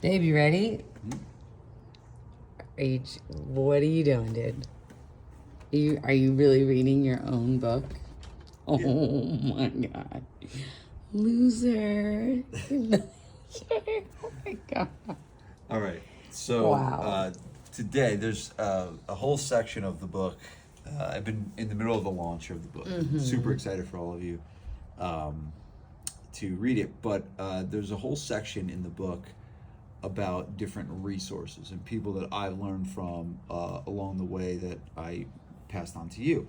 Babe, you ready? What are you doing, dude? Are you really reading your own book? Oh my god. Loser. Oh my god. All right. So Wow. today there's a whole section of the book. I've been in the middle of the launch of the book. Super excited for all of you to read it. But there's a whole section in the book about different resources and people that I've learned from along the way that I passed on to you.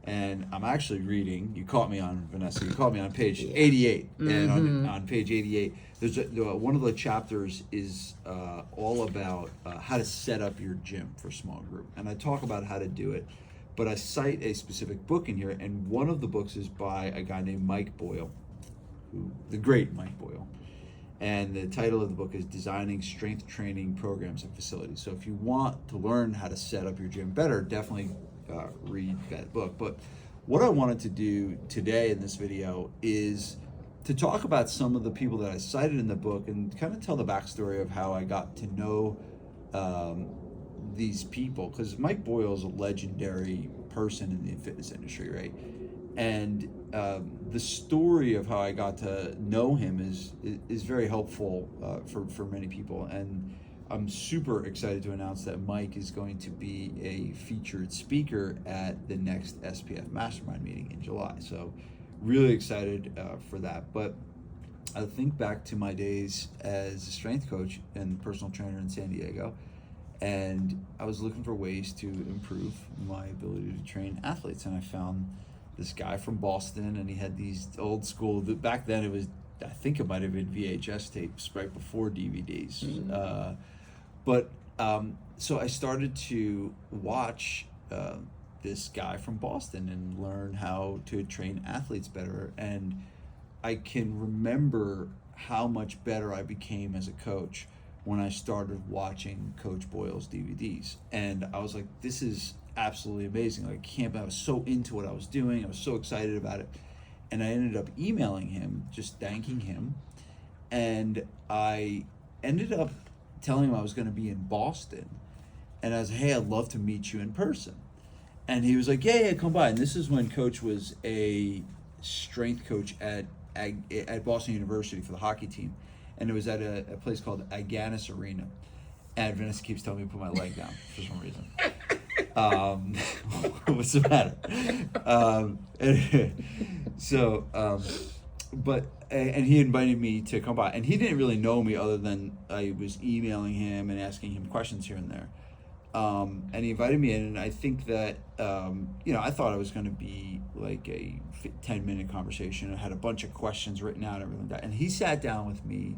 And I'm actually reading, you caught me on, Vanessa, you caught me on page 88. And on page 88, there's one of the chapters is all about how to set up your gym for small group. And I talk about how to do it, but I cite a specific book in here. And one of the books is by a guy named Mike Boyle, the great Mike Boyle. And the title of the book is Designing Strength Training Programs and Facilities. So if you want to learn how to set up your gym better, definitely read that book. But what I wanted to do today in this video is to talk about some of the people that I cited in the book and kind of tell the backstory of how I got to know these people. Because Mike Boyle is a legendary person in the fitness industry, right? And the story of how I got to know him is very helpful for many people. And I'm super excited to announce that Mike is going to be a featured speaker at the next SPF Mastermind meeting in July. So really excited for that. But I think back to my days as a strength coach and personal trainer in San Diego, and I was looking for ways to improve my ability to train athletes. And I found this guy from Boston, and he had these old school, back then it was, I think it might have been VHS tapes right before DVDs. So I started to watch this guy from Boston and learn how to train athletes better. And I can remember how much better I became as a coach when I started watching Coach Boyle's DVDs. And I was like, this is absolutely amazing. Like, I was so into what I was doing. I was so excited about it. And I ended up emailing him, just thanking him. And I ended up telling him I was going to be in Boston. And I was, hey, I'd love to meet you in person. And he was like, yeah, come by. And this is when Coach was a strength coach at Boston University for the hockey team. And it was at a place called Agganis Arena. And Vanessa keeps telling me to put my leg down for some reason. What's the matter? And he invited me to come by, and he didn't really know me other than I was emailing him and asking him questions here and there. And he invited me in, and I think that, I thought it was going to be like a 10-minute conversation. I had a bunch of questions written out and everything like that. And he sat down with me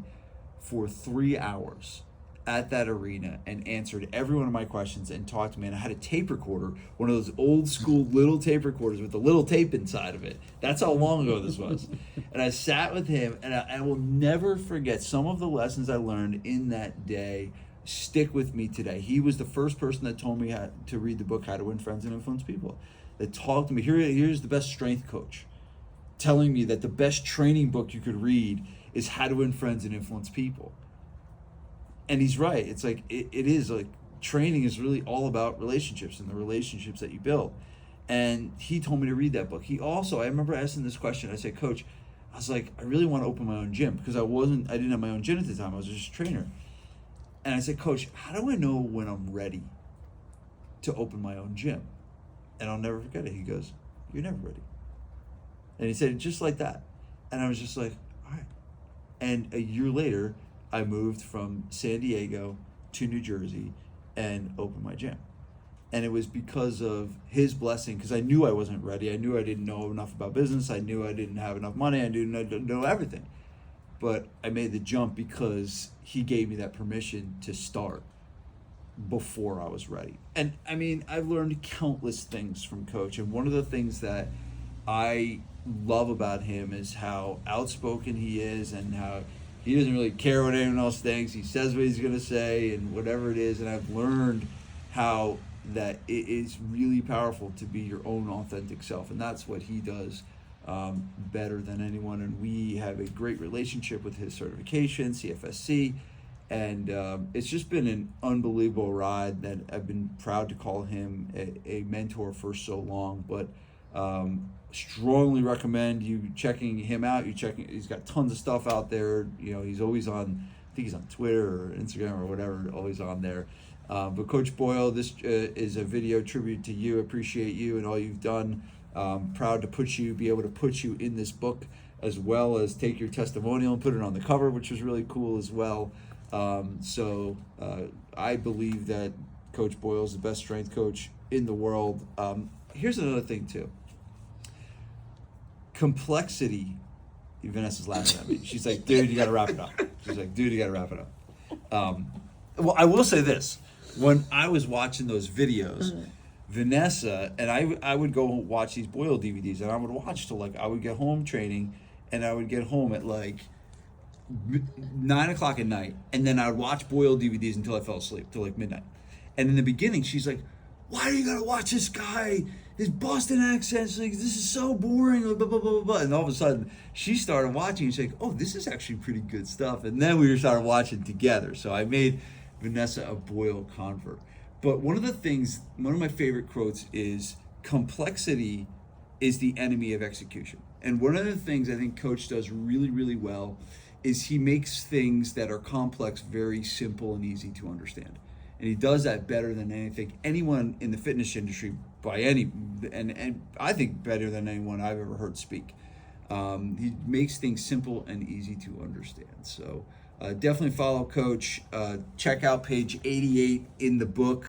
for 3 hours at that arena and answered every one of my questions and talked to me. And I had a tape recorder, one of those old school little tape recorders with the little tape inside of it. That's how long ago this was. And I sat with him, and I will never forget some of the lessons I learned in that day stick with me today. He was the first person that told me how to read the book, How to Win Friends and Influence People. That talked to me. Here's the best strength coach telling me that the best training book you could read is How to Win Friends and Influence People. And he's right. It's like, it is like, training is really all about relationships and the relationships that you build. And he told me to read that book. I remember asking this question. I said, Coach, I was like, I really want to open my own gym, because I didn't have my own gym at the time. I was just a trainer. And I said, Coach, how do I know when I'm ready to open my own gym? And I'll never forget it. He goes, you're never ready. And he said it just like that. And I was just like, all right. And a year later, I moved from San Diego to New Jersey and opened my gym. And it was because of his blessing, because I knew I wasn't ready. I knew I didn't know enough about business. I knew I didn't have enough money. I didn't know everything. But I made the jump because he gave me that permission to start before I was ready. And I mean, I've learned countless things from Coach. And one of the things that I love about him is how outspoken he is, and how he doesn't really care what anyone else thinks. He says what he's going to say and whatever it is. And I've learned how that it is really powerful to be your own authentic self. And that's what he does better than anyone. And we have a great relationship with his certification, CFSC. And it's just been an unbelievable ride that I've been proud to call him a mentor for so long. But strongly recommend you checking him out. He's got tons of stuff out there. He's always on, I think he's on Twitter or Instagram or whatever, always on there. But Coach Boyle, this is a video tribute to you. Appreciate you and all you've done. Proud to be able to put you in this book, as well as take your testimonial and put it on the cover, which was really cool as well. So I believe that Coach Boyle is the best strength coach in the world. Here's another thing too. Complexity. Vanessa's laughing at me. She's like, dude, you got to wrap it up. Well, I will say this. When I was watching those videos, Vanessa, and I would go watch these Boyle DVDs, and I would watch till I would get home training, and I would get home at 9 o'clock at night, and then I would watch Boyle DVDs until I fell asleep, till midnight. And in the beginning, she's like, why do you gotta watch this guy? His Boston accent's this is so boring, blah, blah, blah, blah, blah. And all of a sudden, she started watching, and she's like, oh, this is actually pretty good stuff. And then we started watching together. So I made Vanessa a Boyle convert. But one of my favorite quotes is, complexity is the enemy of execution. And one of the things I think Coach does really, really well is he makes things that are complex very simple and easy to understand. And he does that better than anyone in the fitness industry and I think better than anyone I've ever heard speak. He makes things simple and easy to understand. So definitely follow Coach. Check out page 88 in the book.